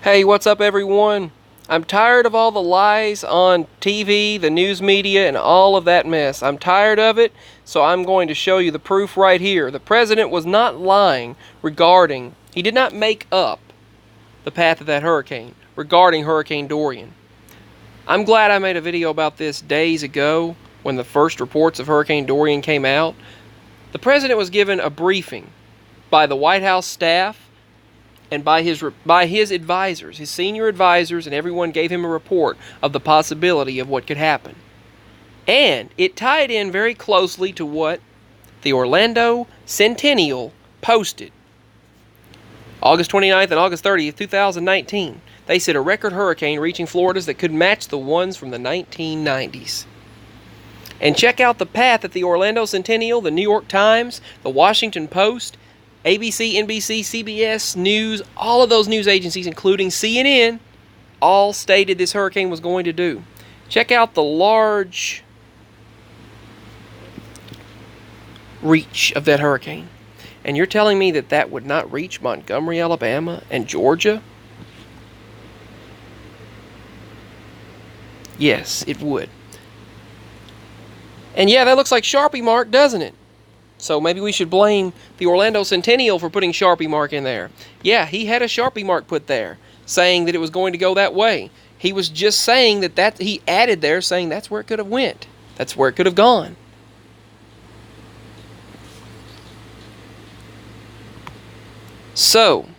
Hey, what's up everyone? I'm tired of all the lies on TV, the news media, and all of that mess. I'm tired of it, so I'm going to show you the proof right here. The president was not lying regarding, he did not make up the path of that hurricane regarding Hurricane Dorian. I'm glad I made a video about this days ago when the first reports of Hurricane Dorian came out. The president was given a briefing by the White House staff and by his advisors, his senior advisors, and everyone gave him a report of the possibility of what could happen. And it tied in very closely to what the Orlando Centennial posted. August 29th and August 30th, 2019. They said a record hurricane reaching Florida's that could match the ones from the 1990s. And check out the path that the Orlando Centennial, the New York Times, the Washington Post, ABC, NBC, CBS News, all of those news agencies, including CNN, all stated this hurricane was going to do. Check out the large reach of that hurricane. And you're telling me that that would not reach Montgomery, Alabama, and Georgia? Yes, it would. And yeah, that looks like Sharpie mark, doesn't it? So maybe we should blame the Orlando Centennial for putting Sharpie mark in there. Yeah, he had a Sharpie mark put there, saying that it was going to go that way. He was just saying that he added there, saying that's where it could have went. That's where it could have gone. So,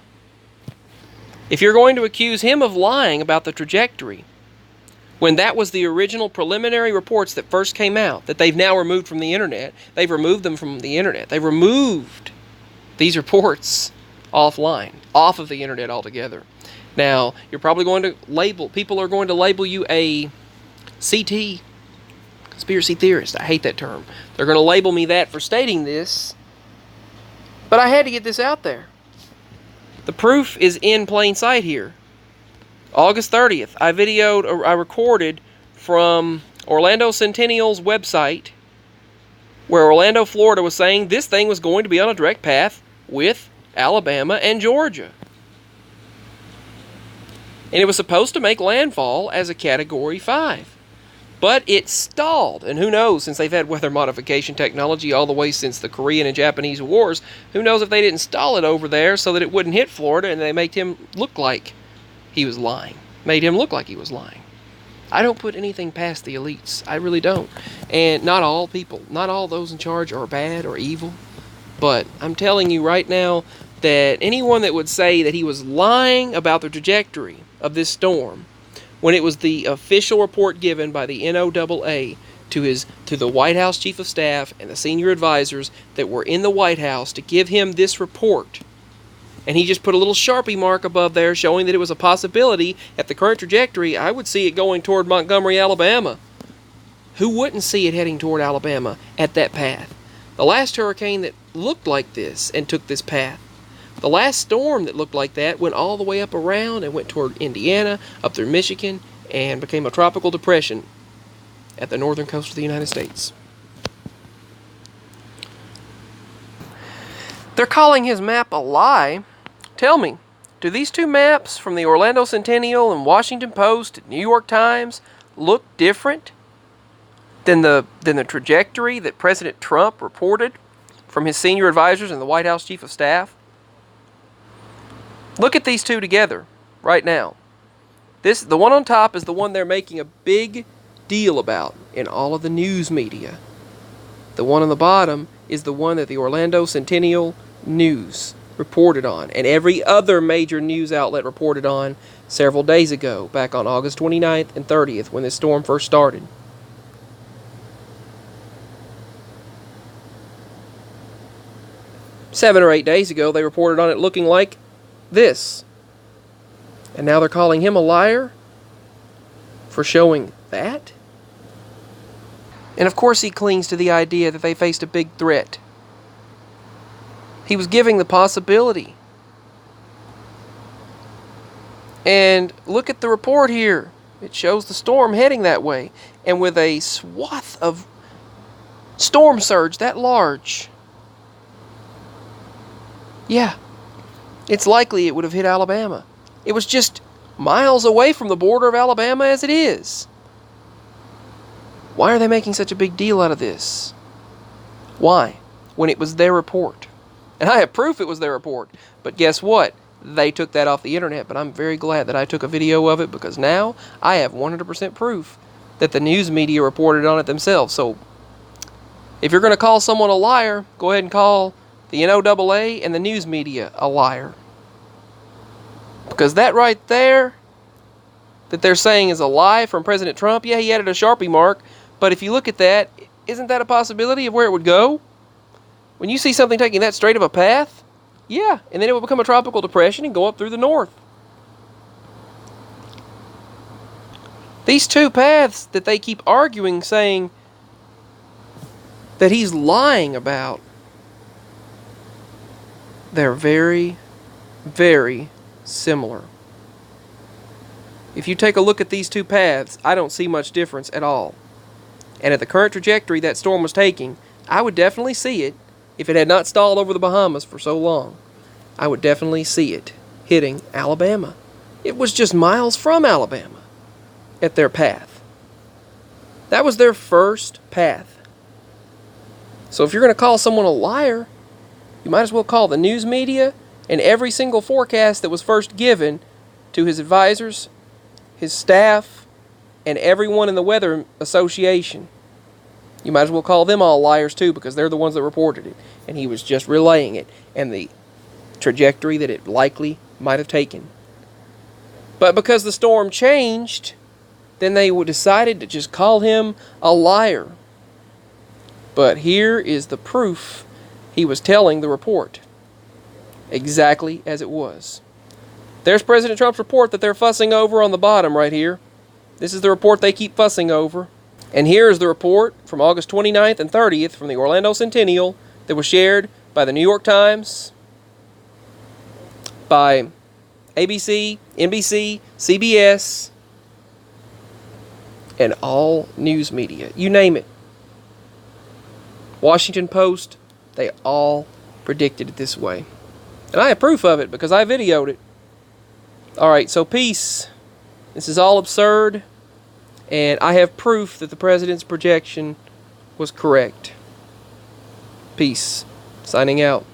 if you're going to accuse him of lying about the trajectory, when that was the original preliminary reports that first came out, that they've now removed from the internet, they've removed them from the internet. They've removed these reports offline, off of the internet altogether. Now, you're probably going to people are going to label you a CT, conspiracy theorist. I hate that term. They're going to label me that for stating this, but I had to get this out there. The proof is in plain sight here. August 30th, I recorded from Orlando Centennial's website where Orlando, Florida was saying this thing was going to be on a direct path with Alabama and Georgia. And it was supposed to make landfall as a Category 5. But it stalled, and who knows, since they've had weather modification technology all the way since the Korean and Japanese wars, who knows if they didn't stall it over there so that it wouldn't hit Florida and they made him look like he was lying. Made him look like he was lying. I don't put anything past the elites. I really don't. And not all people, not all those in charge are bad or evil. But I'm telling you right now that anyone that would say that he was lying about the trajectory of this storm, when it was the official report given by the NOAA to the White House Chief of Staff and the senior advisors that were in the White House to give him this report, and he just put a little Sharpie mark above there showing that it was a possibility at the current trajectory, I would see it going toward Montgomery, Alabama. Who wouldn't see it heading toward Alabama at that path? The last hurricane that looked like this and took this path, the last storm that looked like that went all the way up around and went toward Indiana, up through Michigan, and became a tropical depression at the northern coast of the United States. They're calling his map a lie. Tell me, do these two maps from the Orlando Centennial and Washington Post and New York Times look different than the trajectory that President Trump reported from his senior advisors and the White House Chief of Staff? Look at these two together right now. The one on top is the one they're making a big deal about in all of the news media. The one on the bottom is the one that the Orlando Centennial News reported on, and every other major news outlet reported on several days ago, back on August 29th and 30th, when this storm first started. Seven or 8 days ago, they reported on it looking like this. And now they're calling him a liar for showing that? And of course he clings to the idea that they faced a big threat. He was giving the possibility. And look at the report here. It shows the storm heading that way. And with a swath of storm surge that large. Yeah, it's likely it would have hit Alabama. It was just miles away from the border of Alabama as it is. Why are they making such a big deal out of this? Why? When it was their report. And I have proof it was their report. But guess what? They took that off the internet, but I'm very glad that I took a video of it, because now I have 100% proof that the news media reported on it themselves. So if you're going to call someone a liar, go ahead and call the NOAA and the news media a liar. Because that right there, that they're saying is a lie from President Trump, yeah, he added a Sharpie mark, but if you look at that, isn't that a possibility of where it would go? When you see something taking that straight of a path, yeah, and then it would become a tropical depression and go up through the north. These two paths that they keep arguing, saying that he's lying about, they're very, very similar. If you take a look at these two paths, I don't see much difference at all. And at the current trajectory that storm was taking, I would definitely see it. If it had not stalled over the Bahamas for so long, I would definitely see it hitting Alabama. It was just miles from Alabama at their path. That was their first path. So if you're going to call someone a liar, you might as well call the news media and every single forecast that was first given to his advisors, his staff, and everyone in the Weather Association. You might as well call them all liars too, because they're the ones that reported it. And he was just relaying it and the trajectory that it likely might have taken. But because the storm changed, then they decided to just call him a liar. But here is the proof he was telling the report. Exactly as it was. There's President Trump's report that they're fussing over on the bottom right here. This is the report they keep fussing over. And here is the report from August 29th and 30th from the Orlando Centennial that was shared by the New York Times, by ABC, NBC, CBS, and all news media. You name it. Washington Post, they all predicted it this way. And I have proof of it because I videoed it. Alright, so peace. This is all absurd. And I have proof that the president's projection was correct. Peace. Signing out.